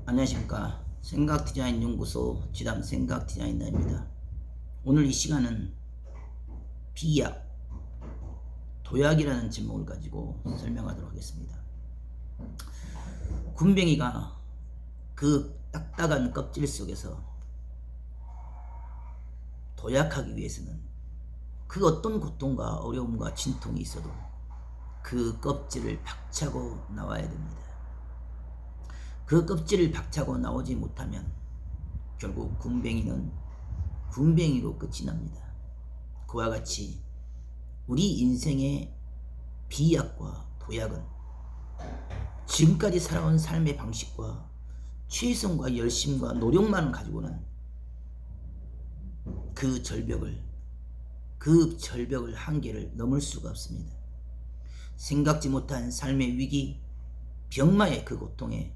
안녕하십니까. 생각디자인연구소 지담 생각디자이너입니다. 오늘 이 시간은 비약, 도약이라는 제목을 가지고 설명하도록 하겠습니다. 군뱅이가 그 딱딱한 껍질 속에서 도약하기 위해서는 그 어떤 고통과 어려움과 진통이 있어도 그 껍질을 박차고 나와야 됩니다. 그 껍질을 박차고 나오지 못하면 결국 군뱅이는 군뱅이로 끝이 납니다. 그와 같이 우리 인생의 비약과 도약은 지금까지 살아온 삶의 방식과 최선과 열심과 노력만 가지고는 그 절벽을 한계를 넘을 수가 없습니다. 생각지 못한 삶의 위기, 병마의 그 고통에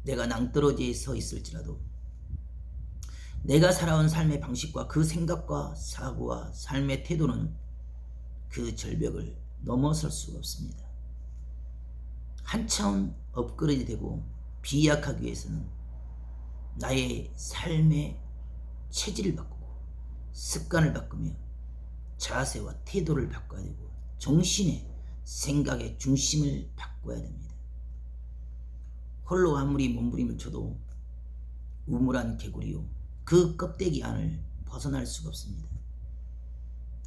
내가 낭떠러지에 서 있을지라도 내가 살아온 삶의 방식과 그 생각과 사고와 삶의 태도는 그 절벽을 넘어설 수가 없습니다. 한 차원 업그레이드 되고 비약하기 위해서는 나의 삶의 체질을 바꾸고 습관을 바꾸며 자세와 태도를 바꿔야 되고 정신의 생각의 중심을 바꿔야 됩니다. 홀로 아무리 몸부림을 쳐도 우물한 개구리요 그 껍데기 안을 벗어날 수가 없습니다.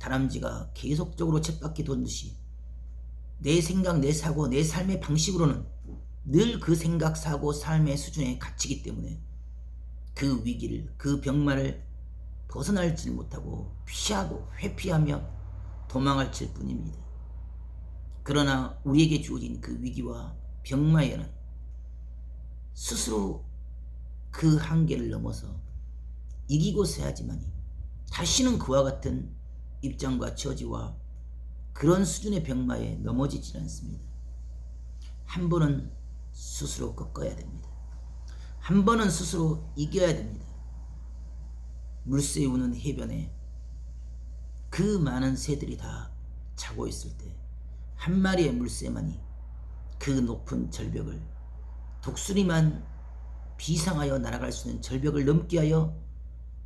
다람쥐가 계속적으로 쳇바퀴 돌듯이 내 생각, 내 사고, 내 삶의 방식으로는 늘 그 생각, 사고, 삶의 수준에 갇히기 때문에 그 위기를, 그 병마를 벗어날지 못하고 피하고 회피하며 도망을 칠 뿐입니다. 그러나 우리에게 주어진 그 위기와 병마에는 스스로 그 한계를 넘어서 이기고서 해야지만이 다시는 그와 같은 입장과 처지와 그런 수준의 병마에 넘어지지 않습니다. 한 번은 스스로 꺾어야 됩니다. 한 번은 스스로 이겨야 됩니다. 물새 우는 해변에 그 많은 새들이 다 자고 있을 때 한 마리의 물새만이 그 높은 절벽을 독수리만 비상하여 날아갈 수 있는 절벽을 넘게 하여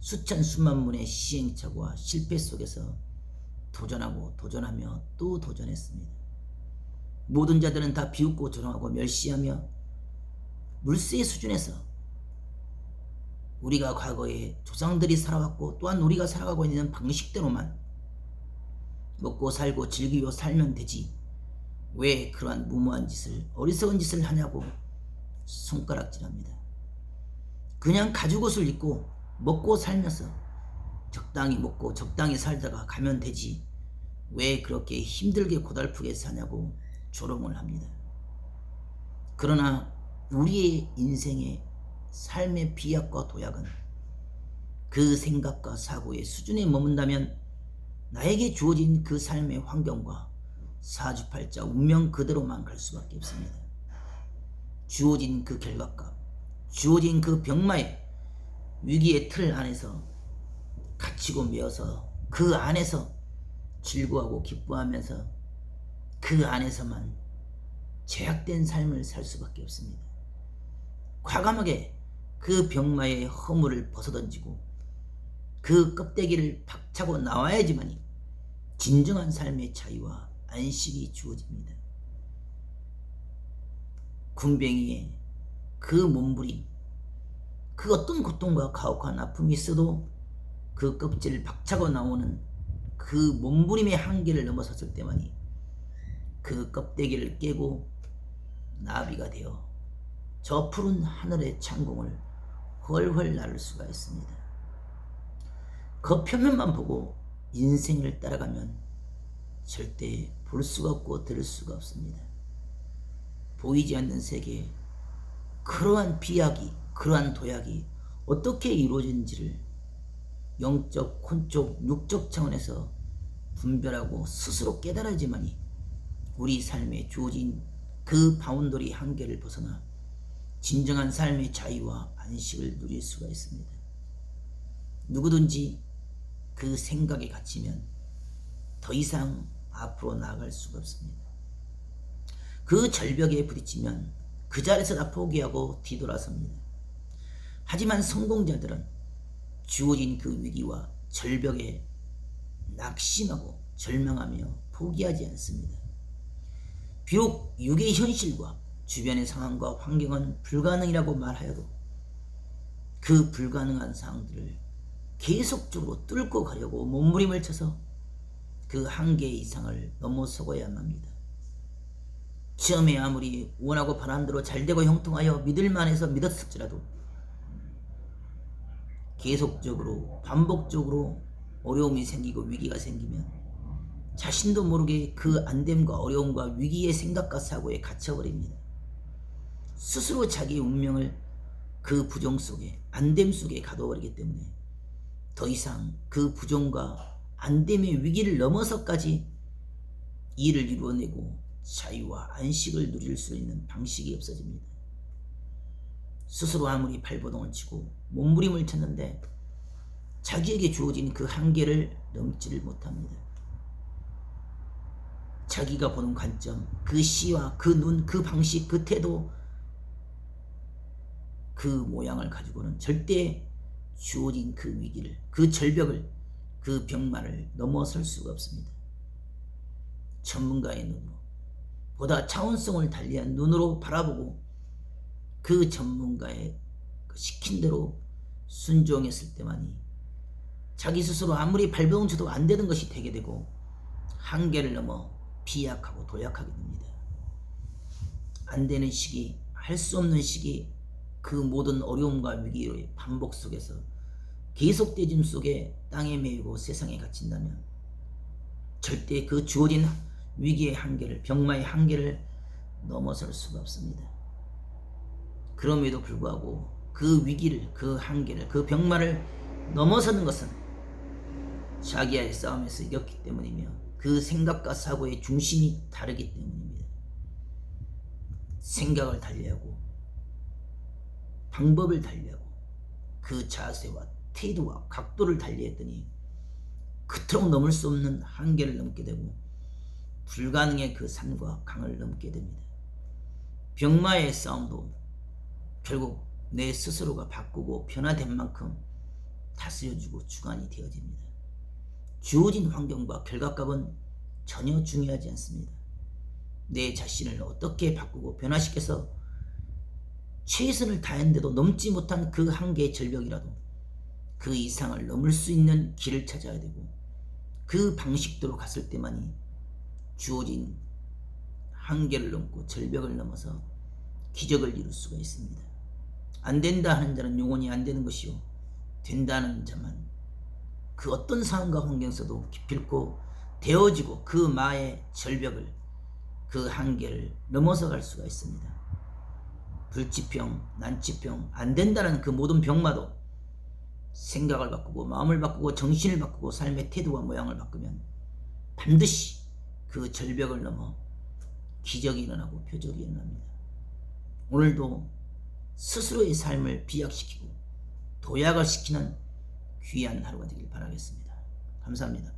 수천 수만 문의 시행착오와 실패 속에서 도전하며 또 도전했습니다. 모든 자들은 다 비웃고 조롱하고 멸시하며 물새의 수준에서 우리가 과거에 조상들이 살아왔고 또한 우리가 살아가고 있는 방식대로만 먹고 살고 즐기고 살면 되지 왜 그러한 무모한 짓을 어리석은 짓을 하냐고 손가락질합니다. 그냥 가죽옷을 입고 먹고 살면서 적당히 먹고 적당히 살다가 가면 되지 왜 그렇게 힘들게 고달프게 사냐고 조롱을 합니다. 그러나 우리의 인생의 삶의 비약과 도약은 그 생각과 사고의 수준에 머문다면 나에게 주어진 그 삶의 환경과 사주팔자 운명 그대로만 갈 수밖에 없습니다. 주어진 그 결과값, 주어진 그 병마의 위기의 틀 안에서 갇히고 매어서 그 안에서 즐거워하고 기뻐하면서 그 안에서만 제약된 삶을 살 수밖에 없습니다. 과감하게 그 병마의 허물을 벗어던지고 그 껍데기를 박차고 나와야지만이 진정한 삶의 자유와 안식이 주어집니다. 군뱅이의 그 몸부림, 그 어떤 고통과 가혹한 아픔이 있어도 그 껍질을 박차고 나오는 그 몸부림의 한계를 넘어섰을 때만이 그 껍데기를 깨고 나비가 되어 저 푸른 하늘의 창공을 훨훨 나를 수가 있습니다. 겉표면만 보고 인생을 따라가면 절대 볼 수가 없고 들을 수가 없습니다. 보이지 않는 세계에 그러한 비약이, 그러한 도약이 어떻게 이루어진지를 영적, 혼적, 육적 차원에서 분별하고 스스로 깨달아야지만이 우리 삶에 주어진 그 바운더리 한계를 벗어나 진정한 삶의 자유와 안식을 누릴 수가 있습니다. 누구든지 그 생각에 갇히면 더 이상 앞으로 나아갈 수가 없습니다. 그 절벽에 부딪히면 그 자리에서 다 포기하고 뒤돌아섭니다. 하지만 성공자들은 주어진 그 위기와 절벽에 낙심하고 절망하며 포기하지 않습니다. 비록 육의 현실과 주변의 상황과 환경은 불가능이라고 말하여도 그 불가능한 상황들을 계속적으로 뚫고 가려고 몸부림을 쳐서 그 한계 이상을 넘어서고야만 합니다. 처음에 아무리 원하고 바란 대로 잘되고 형통하여 믿을만해서 믿었을지라도 계속적으로 반복적으로 어려움이 생기고 위기가 생기면 자신도 모르게 그 안됨과 어려움과 위기의 생각과 사고에 갇혀버립니다. 스스로 자기의 운명을 그 부정 속에 안됨 속에 가둬버리기 때문에 더 이상 그 부정과 안됨의 위기를 넘어서까지 일을 이루어내고 자유와 안식을 누릴 수 있는 방식이 없어집니다. 스스로 아무리 발버둥을 치고 몸부림을 쳤는데 자기에게 주어진 그 한계를 넘지를 못합니다. 자기가 보는 관점, 그 시와 그 눈, 그 방식, 그 태도, 그 모양을 가지고는 절대 주어진 그 위기를, 그 절벽을, 그 벽만을 넘어설 수가 없습니다. 전문가의 눈으로, 보다 차원성을 달리한 눈으로 바라보고 그 전문가의 시킨 대로 순종했을 때만이 자기 스스로 아무리 발버둥 쳐도 안 되는 것이 되게 되고 한계를 넘어 비약하고 도약하게 됩니다. 안 되는 시기, 할 수 없는 시기, 그 모든 어려움과 위기의 반복 속에서 계속되짐 속에 땅에 매이고 세상에 갇힌다면 절대 그 주어진 위기의 한계를, 병마의 한계를 넘어설 수가 없습니다. 그럼에도 불구하고 그 위기를, 그 한계를, 그 병마를 넘어서는 것은 자기와의 싸움에서 이겼기 때문이며 그 생각과 사고의 중심이 다르기 때문입니다. 생각을 달리하고 방법을 달리하고 그 자세와 태도와 각도를 달리했더니 그토록 넘을 수 없는 한계를 넘게 되고 불가능의 그 산과 강을 넘게 됩니다. 병마의 싸움도 결국 내 스스로가 바꾸고 변화된 만큼 다스려주고 주관이 되어집니다. 주어진 환경과 결과값은 전혀 중요하지 않습니다. 내 자신을 어떻게 바꾸고 변화시켜서 최선을 다했는데도 넘지 못한 그 한계의 절벽이라도 그 이상을 넘을 수 있는 길을 찾아야 되고 그 방식대로 갔을 때만이 주어진 한계를 넘고 절벽을 넘어서 기적을 이룰 수가 있습니다. 안 된다 하는 자는 영원히 안 되는 것이요 된다는 자만 그 어떤 상황과 환경에서도 기필코 되어지고 그 마의 절벽을, 그 한계를 넘어서 갈 수가 있습니다. 불치병, 난치병, 안 된다는 그 모든 병마도 생각을 바꾸고 마음을 바꾸고 정신을 바꾸고 삶의 태도와 모양을 바꾸면 반드시 그 절벽을 넘어 기적이 일어나고 표적이 일어납니다. 오늘도 스스로의 삶을 비약시키고 도약을 시키는 귀한 하루가 되길 바라겠습니다. 감사합니다.